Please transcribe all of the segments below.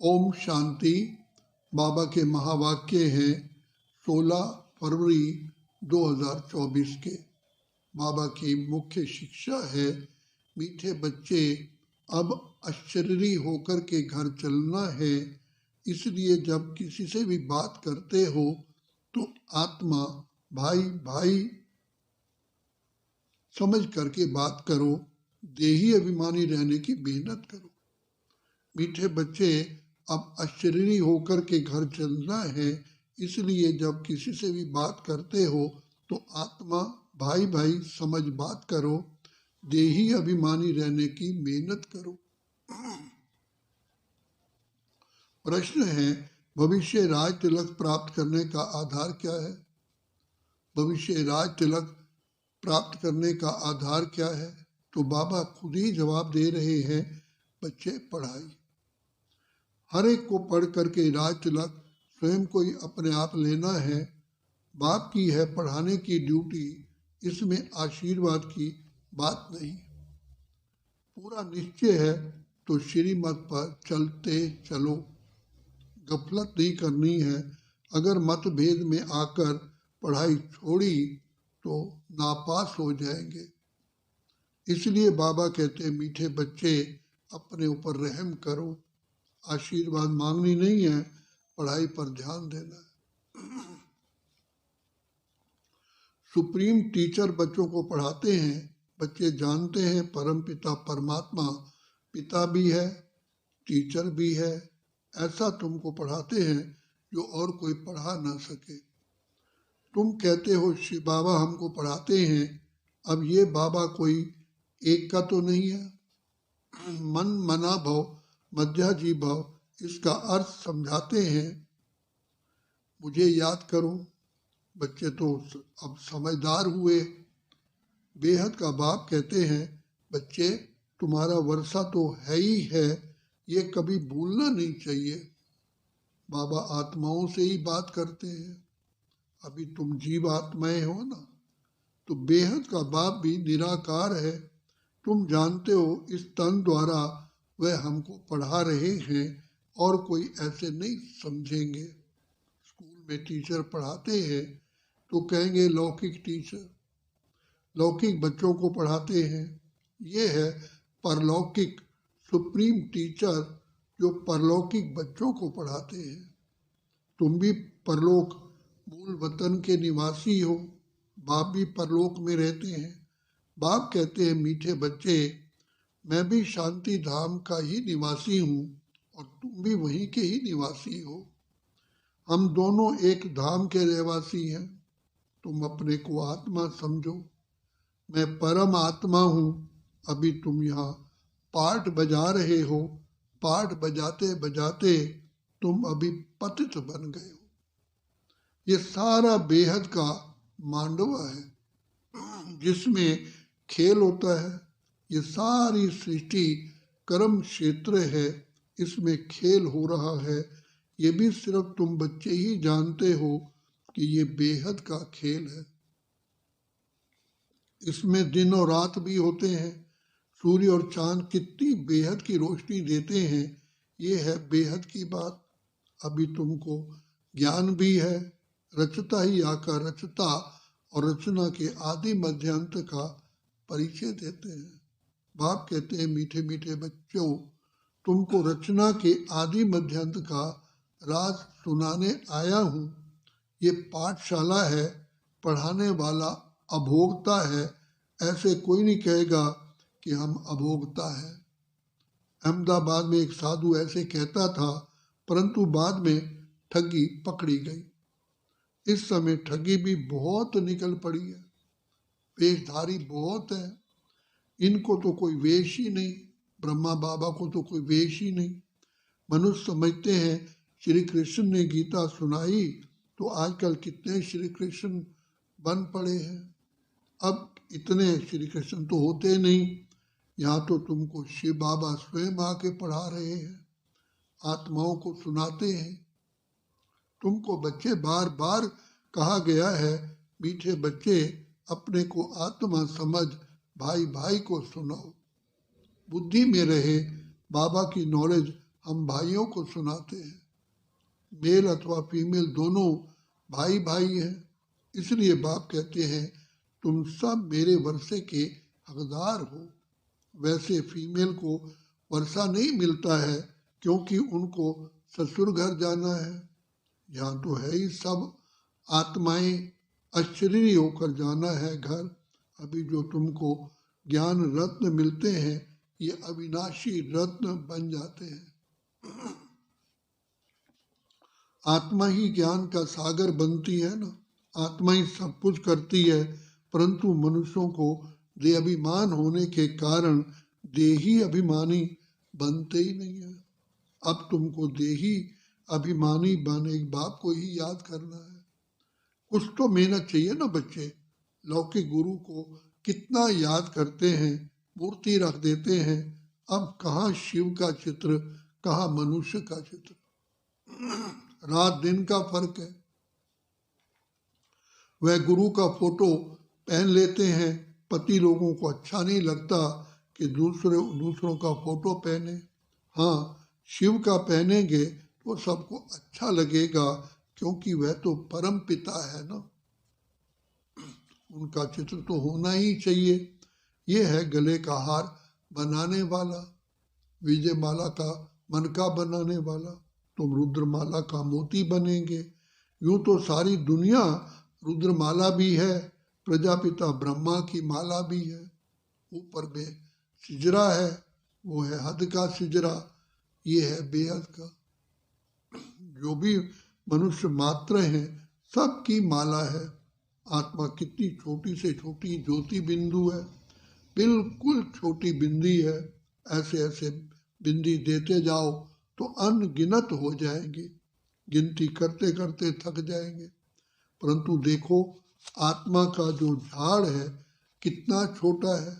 ओम शांति। बाबा के महावाक्य हैं 16 फरवरी 2024 के। बाबा की मुख्य शिक्षा है, मीठे बच्चे अब आश्चर्य होकर के घर चलना है। इसलिए जब किसी से भी बात करते हो तो आत्मा भाई भाई समझ करके बात करो। देही अभिमानी रहने की मेहनत करो। मीठे बच्चे अब आश्चर्य होकर के घर चलना है। इसलिए जब किसी से भी बात करते हो तो आत्मा भाई भाई समझ बात करो। देही अभिमानी रहने की मेहनत करो। प्रश्न है, भविष्य राज तिलक प्राप्त करने का आधार क्या है? भविष्य राज तिलक प्राप्त करने का आधार क्या है? तो बाबा खुद ही जवाब दे रहे हैं, बच्चे पढ़ाई। हर एक को पढ़ करके राज तिलक स्वयं को ही अपने आप लेना है। बाप की है पढ़ाने की ड्यूटी, इसमें आशीर्वाद की बात नहीं। पूरा निश्चय है तो श्रीमत पर चलते चलो, गफलत नहीं करनी है। अगर मतभेद में आकर पढ़ाई छोड़ी तो नापास हो जाएंगे। इसलिए बाबा कहते हैं, मीठे बच्चे अपने ऊपर रहम करो। आशीर्वाद मांगनी नहीं है, पढ़ाई पर ध्यान देना है। सुप्रीम टीचर बच्चों को पढ़ाते हैं। बच्चे जानते हैं परम पिता परमात्मा पिता भी है, टीचर भी है। ऐसा तुमको पढ़ाते हैं जो और कोई पढ़ा ना सके। तुम कहते हो शिव बाबा हमको पढ़ाते हैं। अब ये बाबा कोई एक का तो नहीं है। मन मना भव मध्याजी भव, इसका अर्थ समझाते हैं। मुझे याद करो। बच्चे तो अब समझदार हुए। बेहद का बाप कहते हैं, बच्चे तुम्हारा वर्षा तो है ही है, ये कभी भूलना नहीं चाहिए। बाबा आत्माओं से ही बात करते हैं। अभी तुम जीव आत्माएं हो ना, तो बेहद का बाप भी निराकार है। तुम जानते हो इस तन द्वारा वह हमको पढ़ा रहे हैं और कोई ऐसे नहीं समझेंगे। स्कूल में टीचर पढ़ाते हैं तो कहेंगे लौकिक टीचर, लौकिक बच्चों को पढ़ाते हैं। ये है परलौकिक सुप्रीम टीचर जो परलौकिक बच्चों को पढ़ाते हैं। तुम भी परलोक मूल वतन के निवासी हो। बाप भी परलोक में रहते हैं। बाप कहते हैं, मीठे बच्चे मैं भी शांति धाम का ही निवासी हूँ और तुम भी वहीं के ही निवासी हो। हम दोनों एक धाम के रहवासी हैं। तुम अपने को आत्मा समझो। मैं परम आत्मा हूँ। अभी तुम यहाँ पाठ बजा रहे हो। पाठ बजाते बजाते तुम अभी पतित बन गए हो। ये सारा बेहद का मांडवा है जिसमें खेल होता है। ये सारी सृष्टि कर्म क्षेत्र है, इसमें खेल हो रहा है। ये भी सिर्फ तुम बच्चे ही जानते हो कि ये बेहद का खेल है। इसमें दिन और रात भी होते हैं। सूर्य और चांद कितनी बेहद की रोशनी देते हैं। ये है बेहद की बात। अभी तुमको ज्ञान भी है। रचता ही आकर रचता और रचना के आदि मध्यांत का परिचय देते हैं। बाप कहते हैं, मीठे मीठे बच्चों तुमको रचना के आदि मध्यांत का राज सुनाने आया हूँ। ये पाठशाला है, पढ़ाने वाला अभोक्ता है। ऐसे कोई नहीं कहेगा कि हम अभोक्ता है। अहमदाबाद में एक साधु ऐसे कहता था, परंतु बाद में ठगी पकड़ी गई। इस समय ठगी भी बहुत निकल पड़ी है। वेशधारी बहुत है। इनको तो कोई वेश ही नहीं। ब्रह्मा बाबा को तो कोई वेश ही नहीं। मनुष्य समझते हैं श्री कृष्ण ने गीता सुनाई तो आजकल कितने श्री कृष्ण बन पड़े हैं। अब इतने श्री कृष्ण तो होते नहीं। यहाँ तो तुमको शिव बाबा स्वयं आके पढ़ा रहे हैं, आत्माओं को सुनाते हैं। तुमको बच्चे बार बार कहा गया है, मीठे बच्चे अपने को आत्मा समझ, भाई भाई को सुनाओ। बुद्धि में रहे। बाबा की नॉलेज हम भाइयों को सुनाते हैं। मेल अथवा फीमेल दोनों भाई भाई हैं। इसलिए बाप कहते हैं तुम सब मेरे वर्षे के हकदार हो। वैसे फीमेल को वर्षा नहीं मिलता है क्योंकि उनको ससुर घर जाना है। यहाँ तो है ही सब आत्माएं अशरीरी होकर जाना है घर। अभी जो तुमको ज्ञान रत्न मिलते हैं ये अविनाशी रत्न बन जाते हैं। आत्मा ही ज्ञान का सागर बनती है ना। आत्मा ही सब कुछ करती है, परंतु मनुष्यों को देहाभिमान होने के कारण देही अभिमानी बनते ही नहीं है। अब तुमको देही अभिमानी बने बाप को ही याद करना है। कुछ तो मेहनत चाहिए ना बच्चे। लौकिक गुरु को कितना याद करते हैं, मूर्ति रख देते हैं। अब कहाँ शिव का चित्र, कहाँ मनुष्य का चित्र। रात दिन का फर्क है। वह गुरु का फोटो पहन लेते हैं। पति लोगों को अच्छा नहीं लगता कि दूसरों का फोटो पहने। हाँ, शिव का पहनेंगे तो सबको अच्छा लगेगा क्योंकि वह तो परम पिता है ना। उनका चित्र तो होना ही चाहिए। ये है गले का हार बनाने वाला, विजय माला का मनका बनाने वाला। तुम रुद्रमाला का मोती बनेंगे। यूं तो सारी दुनिया रुद्रमाला भी है, प्रजापिता ब्रह्मा की माला भी है। ऊपर में सिजरा है, वो है हद का सिजरा, ये है बेहद का। जो भी मनुष्य मात्र हैं सबकी माला है। आत्मा कितनी छोटी से छोटी ज्योति बिंदु है, बिल्कुल छोटी बिंदी है। ऐसे ऐसे बिंदी देते जाओ तो अनगिनत हो जाएंगे, गिनती करते करते थक जाएंगे। परंतु देखो आत्मा का जो झाड़ है कितना छोटा है।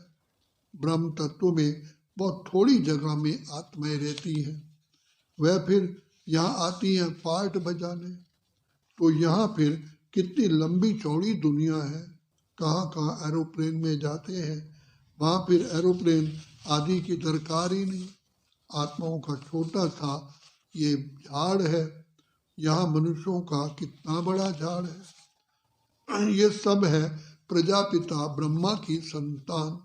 ब्रह्म तत्व में बहुत थोड़ी जगह में आत्माएं रहती हैं। वह फिर यहाँ आती हैं पार्ट बजाने। तो यहाँ फिर कितनी लंबी चौड़ी दुनिया है। कहाँ कहाँ एरोप्लेन में जाते हैं, वहाँ फिर एरोप्लेन आदि की दरकार ही नहीं। आत्माओं का छोटा सा ये झाड़ है। यहाँ मनुष्यों का कितना बड़ा झाड़ है। ये सब है प्रजापिता ब्रह्मा की संतान,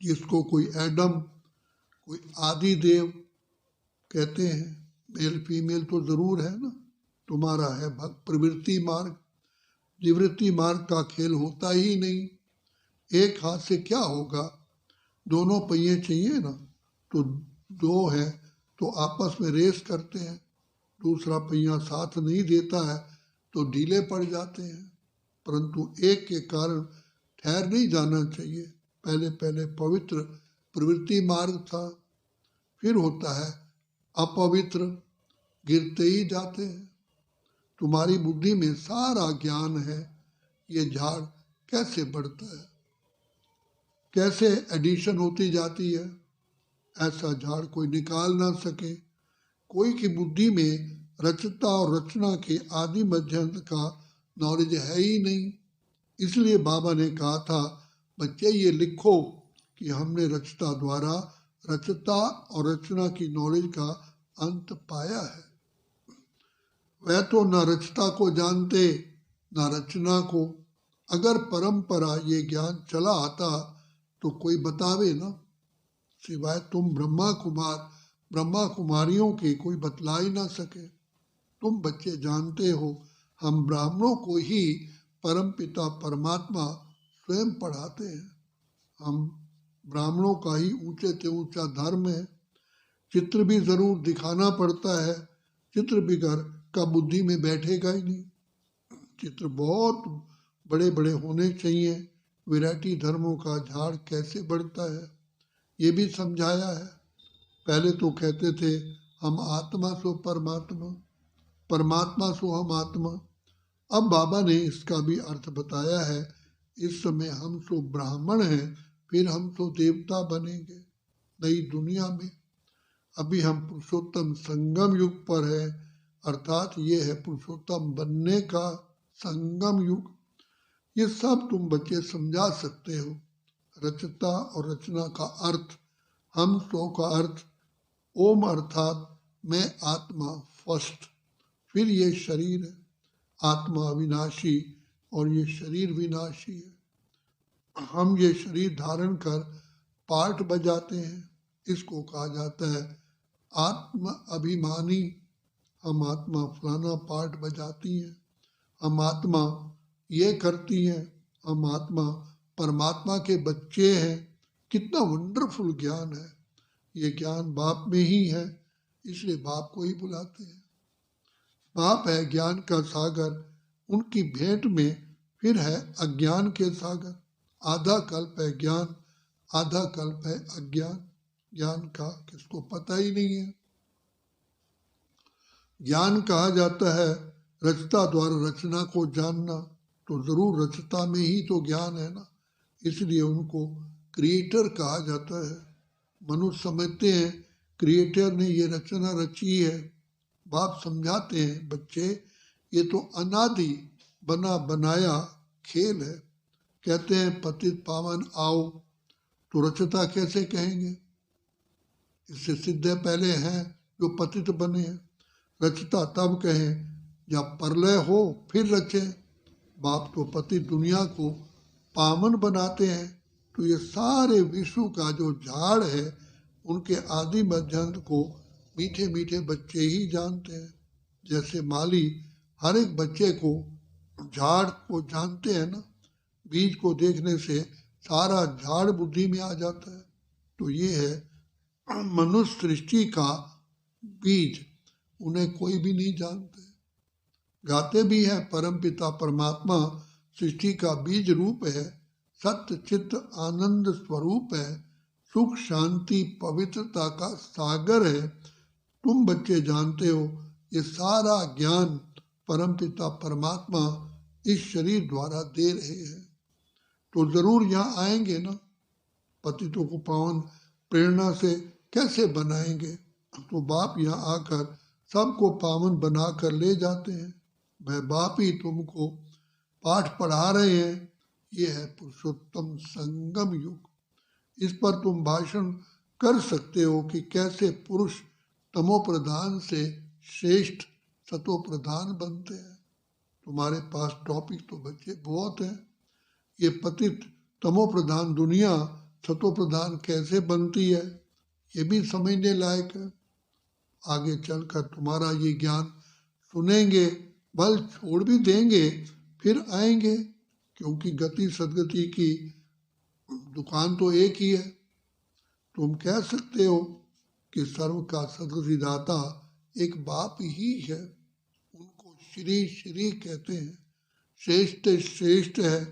जिसको कोई एडम, कोई आदि देव कहते हैं। मेल फीमेल तो जरूर है ना। तुम्हारा है भक्त प्रवृत्ति मार्ग, निवृत्ति मार्ग का खेल होता ही नहीं। एक हाथ से क्या होगा, दोनों पहिए चाहिए ना। तो दो है तो आपस में रेस करते हैं, दूसरा पहिया साथ नहीं देता है तो ढीले पड़ जाते हैं। परंतु एक के कारण ठहर नहीं जाना चाहिए। पहले पहले पवित्र प्रवृत्ति मार्ग था, फिर होता है अपवित्र, गिरते ही जाते हैं। तुम्हारी बुद्धि में सारा ज्ञान है। ये झाड़ कैसे बढ़ता है, कैसे एडिशन होती जाती है, ऐसा झाड़ कोई निकाल ना सके। कोई की बुद्धि में रचता और रचना के आदि मध्यांत का नॉलेज है ही नहीं। इसलिए बाबा ने कहा था बच्चे ये लिखो कि हमने रचता द्वारा रचता और रचना की नॉलेज का अंत पाया है। वह तो न रचता को जानते न रचना को। अगर परंपरा ये ज्ञान चला आता तो कोई बतावे ना, सिवाय तुम ब्रह्मा कुमारियों के कोई बतला ही ना सके। तुम बच्चे जानते हो हम ब्राह्मणों को ही परमपिता परमात्मा स्वयं पढ़ाते हैं। हम ब्राह्मणों का ही ऊंचे से ऊंचा धर्म है। चित्र भी जरूर दिखाना पड़ता है, चित्र बिगर का बुद्धि में बैठेगा ही नहीं। चित्र बहुत बड़े बड़े होने चाहिए। वैरायटी धर्मों का झाड़ कैसे बढ़ता है ये भी समझाया है। पहले तो कहते थे हम आत्मा सो परमात्मा, परमात्मा सो हम आत्मा। अब बाबा ने इसका भी अर्थ बताया है। इस समय हम सो ब्राह्मण हैं, फिर हम तो देवता बनेंगे नई दुनिया में। अभी हम पुरुषोत्तम संगम युग पर है, अर्थात ये है पुरुषोत्तम बनने का संगम युग। ये सब तुम बच्चे समझा सकते हो। रचता और रचना का अर्थ, हम सो का अर्थ ओम अर्थात मैं आत्मा फर्स्ट, फिर ये शरीर है। आत्मा अविनाशी और ये शरीर विनाशी है। हम ये शरीर धारण कर पार्ट बजाते हैं, इसको कहा जाता है आत्म अभिमानी। हम आत्मा फलाना पार्ट बजाती हैं, हम आत्मा ये करती हैं, हम आत्मा परमात्मा के बच्चे हैं। कितना वंडरफुल ज्ञान है। ये ज्ञान बाप में ही है, इसलिए बाप को ही बुलाते हैं। बाप है ज्ञान का सागर, उनकी भेंट में फिर है अज्ञान के सागर। आधा कल्प है ज्ञान, आधा कल्प है अज्ञान। ज्ञान का किसको पता ही नहीं है। ज्ञान कहा जाता है रचता द्वारा रचना को जानना, तो जरूर रचता में ही तो ज्ञान है ना, इसलिए उनको क्रिएटर कहा जाता है। मनुष्य समझते हैं क्रिएटर ने ये रचना रची है। बाप समझाते हैं बच्चे ये तो अनादि बना बनाया खेल है। कहते हैं पतित पावन आओ, तो रचता कैसे कहेंगे? इससे सिद्ध है पहले हैं जो पतित बने हैं। रचता तब कहें जब प्रलय हो फिर रचे। बाप तो पतित दुनिया को पावन बनाते हैं। तो ये सारे विश्व का जो झाड़ है उनके आदि मध्यांत को मीठे मीठे बच्चे ही जानते हैं। जैसे माली हर एक बच्चे को झाड़ को जानते हैं ना, बीज को देखने से सारा झाड़ बुद्धि में आ जाता है। तो ये है मनुष्य सृष्टि का बीज, उन्हें कोई भी नहीं जानते। गाते भी है परमपिता परमात्मा सृष्टि का बीज रूप है, सत्य चित्त आनंद स्वरूप है, सुख शांति पवित्रता का सागर है। तुम बच्चे जानते हो ये सारा ज्ञान परमपिता परमात्मा इस शरीर द्वारा दे रहे हैं। तो जरूर यहाँ आएंगे ना। पतितों को पावन प्रेरणा से कैसे बनाएंगे? तो बाप यहाँ आकर सबको पावन बना कर ले जाते हैं। वह बाप ही तुमको पाठ पढ़ा रहे हैं। ये है पुरुषोत्तम संगम युग। इस पर तुम भाषण कर सकते हो कि कैसे पुरुष तमो प्रधान से श्रेष्ठ सतो प्रधान बनते हैं। तुम्हारे पास टॉपिक तो बच्चे बहुत हैं। ये पतित तमो प्रधान दुनिया सतो प्रधान कैसे बनती है, ये भी समझने लायक है। आगे चलकर तुम्हारा ये ज्ञान सुनेंगे, बल छोड़ भी देंगे, फिर आएंगे, क्योंकि गति सदगति की दुकान तो एक ही है। तुम कह सकते हो कि सर्व का सदगति दाता एक बाप ही है। उनको श्री श्री कहते हैं। श्रेष्ठ श्रेष्ठ है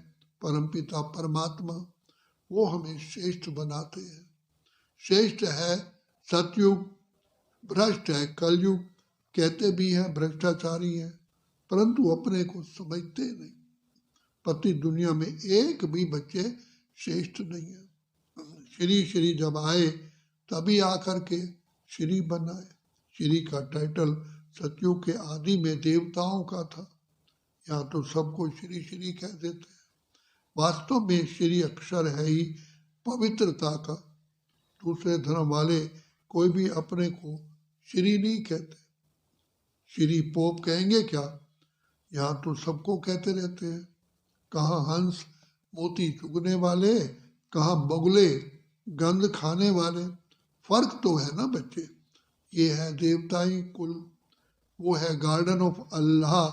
परमपिता परमात्मा, वो हमें श्रेष्ठ बनाते हैं। श्रेष्ठ है सतयुग, भ्रष्ट है कलयुग। कहते भी हैं भ्रष्टाचारी हैं, परंतु अपने को समझते नहीं। पति दुनिया में एक भी बच्चे श्रेष्ठ नहीं है। श्री श्री जब आए तभी आकर के श्री बनाए। श्री का टाइटल सतयुग के आदि में देवताओं का था। यहाँ तो सबको श्री श्री कह देते हैं। वास्तव में श्री अक्षर है ही पवित्रता का। दूसरे धर्म वाले कोई भी अपने को श्री नहीं कहते। श्री पोप कहेंगे क्या? यहाँ तो सबको कहते रहते हैं। कहाँ हंस मोती चुगने वाले, कहाँ बगुले गंध खाने वाले। फर्क तो है ना बच्चे। ये है देवताई कुल, वो है गार्डन ऑफ अल्लाह।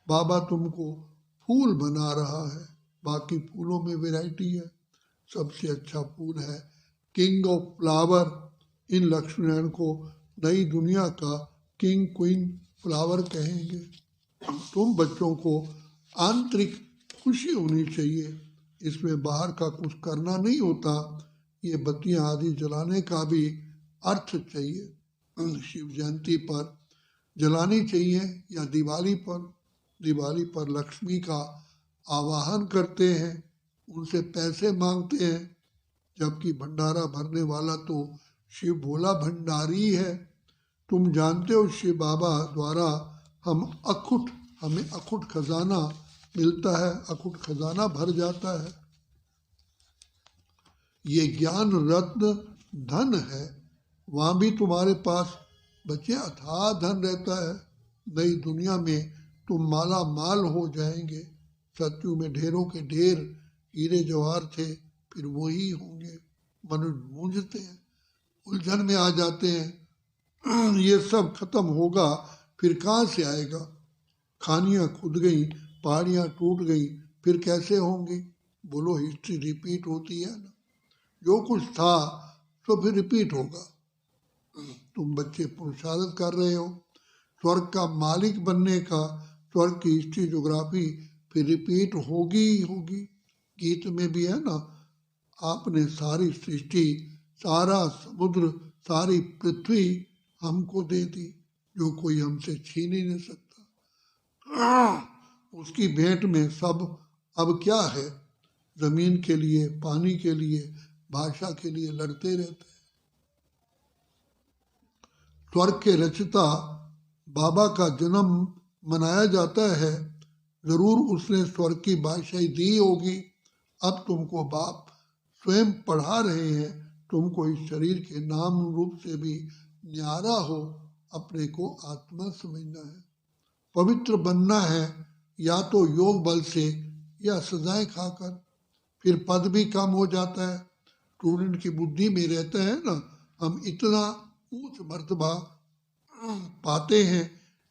बाबा तुमको फूल बना रहा है। बाकी फूलों में वैरायटी है। सबसे अच्छा फूल है किंग ऑफ फ्लावर। इन लक्ष्मीनारायण को नई दुनिया का किंग क्वीन फ्लावर कहेंगे। तुम बच्चों को आंतरिक खुशी होनी चाहिए। इसमें बाहर का कुछ करना नहीं होता। ये बत्तियां आदि जलाने का भी अर्थ चाहिए। शिव जयंती पर जलानी चाहिए या दिवाली पर। दिवाली पर लक्ष्मी का आवाहन करते हैं, उनसे पैसे मांगते हैं, जबकि भंडारा भरने वाला तो शिव भोला भंडारी है। तुम जानते हो शिव बाबा द्वारा हमें अखुट खजाना मिलता है, अखुट खजाना भर जाता है। ये ज्ञान रत्न धन है, वहाँ भी तुम्हारे पास बच्चे अथाह धन रहता है। नई दुनिया में तुम माला माल हो जाएंगे। सत्यु में ढेरों के ढेर हीरे जवाहर थे, फिर वही होंगे। मनुष्य मूंझते हैं, उलझन में आ जाते हैं। ये सब खत्म होगा, फिर कहाँ से आएगा? खानियाँ खुद गई, पहाड़ियाँ टूट गई, फिर कैसे होंगी? बोलो, हिस्ट्री रिपीट होती है ना। जो कुछ था तो फिर रिपीट होगा। तुम बच्चे पुरुषार्थ कर रहे हो स्वर्ग का मालिक बनने का। स्वर्ग की हिस्ट्री ज्योग्राफी फिर रिपीट होगी ही होगी। गीत में भी है ना, आपने सारी सृष्टि, सारा समुद्र, सारी पृथ्वी हमको दे दी, जो कोई हमसे छीन ही नहीं सकता। उसकी भेंट में सब अब क्या है? जमीन के लिए, पानी के लिए, भाषा के लिए लड़ते रहते हैं। स्वर्ग के रचयिता बाबा का जन्म मनाया जाता है। जरूर उसने स्वर्ग की बादशाही दी होगी। अब तुमको बाप स्वयं पढ़ा रहे हैं। तुमको इस शरीर के नाम रूप से भी न्यारा हो अपने को आत्मा समझना है। पवित्र बनना है, या तो योग बल से या सजाएं खाकर। फिर पद भी कम हो जाता है। स्टूडेंट की बुद्धि में रहता है ना, हम इतना ऊंच मर्तबा पाते हैं,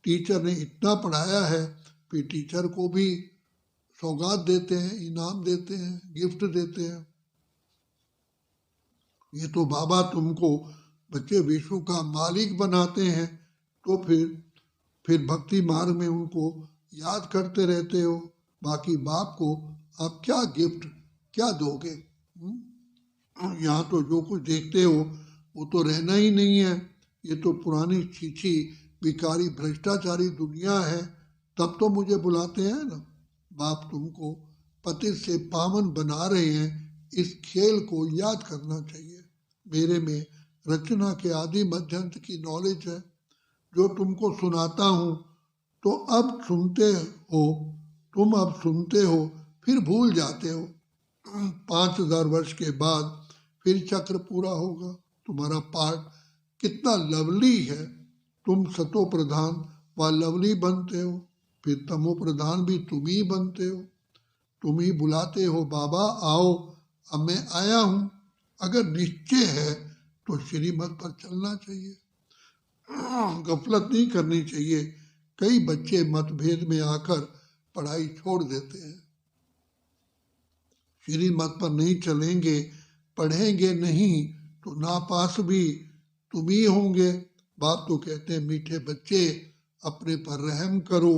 टीचर ने इतना पढ़ाया है, फिर टीचर को भी सौगात देते हैं, इनाम देते हैं, गिफ्ट देते हैं। ये तो बाबा तुमको बच्चे विश्व का मालिक बनाते हैं, तो फिर भक्ति मार्ग में उनको याद करते रहते हो। बाकी बाप को आप क्या गिफ्ट क्या दोगे? यहाँ तो जो कुछ देखते हो वो तो रहना ही नहीं है। ये तो पुरानी छीछी भिखारी भ्रष्टाचारी दुनिया है। तब तो मुझे बुलाते हैं ना। बाप तुमको पतित से पावन बना रहे हैं, इस खेल को याद करना चाहिए। मेरे में रचना के आदि मध्यांत की नॉलेज है, जो तुमको सुनाता हूँ। तो अब सुनते हो, तुम अब सुनते हो, फिर भूल जाते हो। 5000 वर्ष के बाद फिर चक्र पूरा होगा। तुम्हारा पाठ कितना लवली है। तुम सतो प्रधान व लवली बनते हो, फिर तमो प्रधान भी तुम ही बनते हो। तुम ही बुलाते हो, बाबा आओ, अब मैं आया हूँ। अगर निश्चय है तो श्रीमत पर चलना चाहिए, गफलत नहीं करनी चाहिए। कई बच्चे मतभेद में आकर पढ़ाई छोड़ देते हैं। श्रीमत पर नहीं चलेंगे, पढ़ेंगे नहीं, तो नापास भी तुम ही होंगे। बाप तो कहते हैं, मीठे बच्चे अपने पर रहम करो।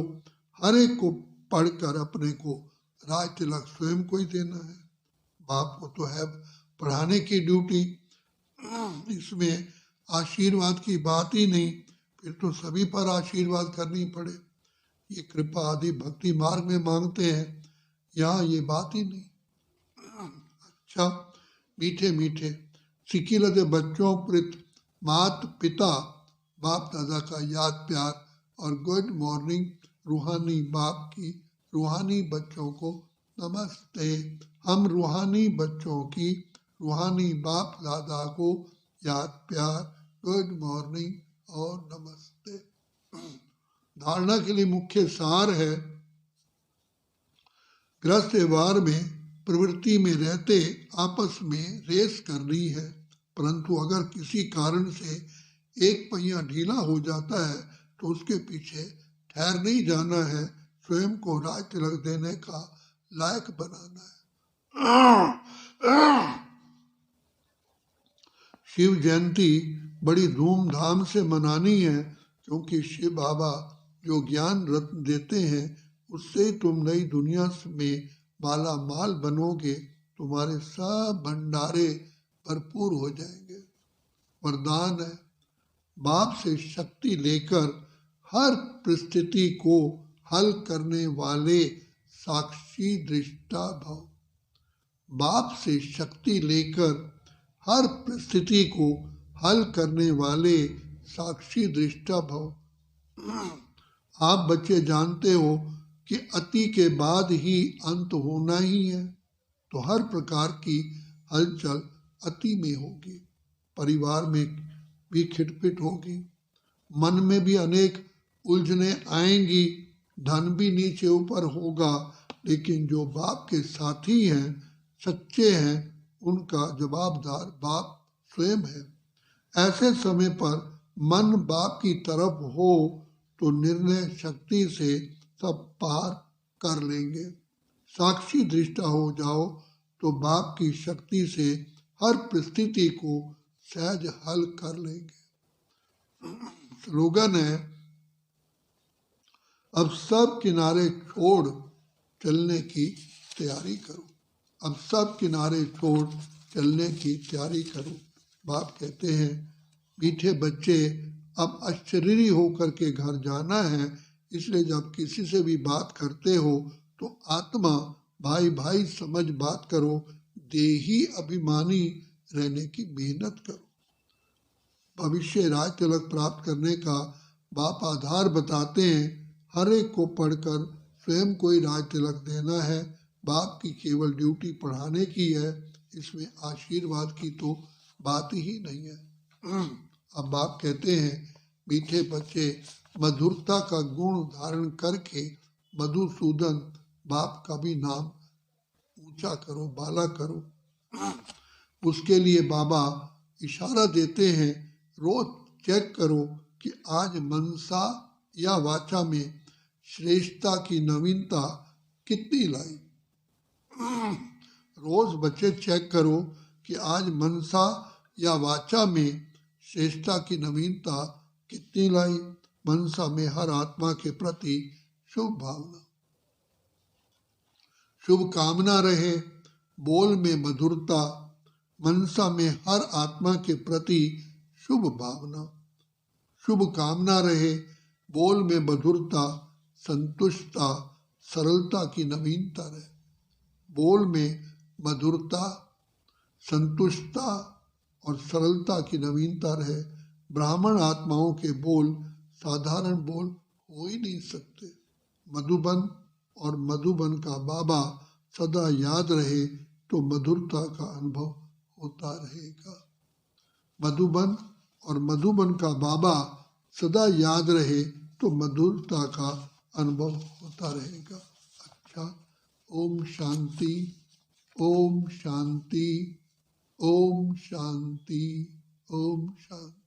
हर एक को पढ़कर अपने को राज तिलक स्वयं को ही देना है। बाप को तो है पढ़ाने की ड्यूटी, इसमें आशीर्वाद की बात ही नहीं। फिर तो सभी पर आशीर्वाद करनी पड़े। ये कृपा आदि भक्ति मार्ग में मांगते हैं, यहाँ ये बात ही नहीं। अच्छा, मीठे मीठे सिकिलते बच्चों प्रति मात पिता बाप दादा का याद प्यार और गुड मॉर्निंग रूहानी बाप की रूहानी बच्चों को नमस्ते। हम रूहानी बच्चों की रूहानी बाप दादा को याद प्यार, गुड मॉर्निंग और नमस्ते। धारणा के लिए मुख्य सार है, गृहस्थ व्यवहार में प्रवृत्ति में रहते आपस में रेस करनी है, परंतु अगर किसी कारण से एक पहिया ढीला हो जाता है तो उसके पीछे ठहर नहीं जाना है, स्वयं को राज तिलक देने का लायक बनाना है। शिव जयंती बड़ी धूमधाम से मनानी है, क्योंकि शिव बाबा जो ज्ञान रत्न देते हैं उससे तुम नई दुनिया में माला माल बनोगे। तुम्हारे सब भंडारे भरपूर हो जाएंगे। वरदान है, बाप से शक्ति लेकर हर परिस्थिति को हल करने वाले साक्षी दृष्टा भव। बाप से शक्ति लेकर हर परिस्थिति को हल करने वाले साक्षी दृष्टा भव। आप बच्चे जानते हो कि अति के बाद ही अंत होना ही है, तो हर प्रकार की हलचल अति में होगी। परिवार में भी खिटपिट होगी, मन में भी अनेक उलझने आएंगी, धन भी नीचे ऊपर होगा, लेकिन जो बाप के साथी हैं, सच्चे हैं, उनका जवाबदार बाप स्वयं है। ऐसे समय पर मन बाप की तरफ हो तो निर्णय शक्ति से सब पार कर लेंगे। साक्षी दृष्टा हो जाओ तो बाप की शक्ति से हर परिस्थिति को सहज हल कर लेंगे। स्लोगन है, अब सब किनारे छोड़ चलने की तैयारी करो। अब सब किनारे छोड़ चलने की तैयारी करो। बाप कहते हैं, मीठे बच्चे, अब अशरीरी होकर के घर जाना है, इसलिए जब किसी से भी बात करते हो तो आत्मा भाई भाई समझ बात करो, देही अभिमानी रहने की मेहनत करो। भविष्य राज तिलक प्राप्त करने का बाप आधार बताते हैं। हर एक को पढ़कर स्वयं कोई राज तिलक देना है। बाप की केवल ड्यूटी पढ़ाने की है, इसमें आशीर्वाद की तो बात ही नहीं है। अब बाप कहते हैं, मीठे बच्चे, मधुरता का गुण धारण करके मधुसूदन बाप का भी नाम ऊंचा करो, बाला करो। उसके लिए बाबा इशारा देते हैं, रोज चेक करो कि आज मनसा या वाचा में श्रेष्ठता की नवीनता कितनी लाई। रोज बच्चे चेक करो कि आज मनसा या वाचा में श्रेष्ठता की नवीनता कितनी लाई। मनसा में हर आत्मा के प्रति शुभ भावना, शुभ कामना रहे, बोल में मधुरता। मनसा में हर आत्मा के प्रति शुभ भावना, शुभ कामना रहे, बोल में मधुरता, संतुष्टता, सरलता की नवीनता रहे। बोल में मधुरता, संतुष्टता और सरलता की नवीनता रहे। ब्राह्मण आत्माओं के बोल साधारण बोल हो ही नहीं सकते। मधुबन और मधुबन का बाबा सदा याद रहे तो मधुरता का अनुभव होता रहेगा। मधुबन और मधुबन का बाबा सदा याद रहे तो मधुरता का अनुभव होता रहेगा। अच्छा, ओम शांति, ओम शांति, ओम शांति, ओम शांति।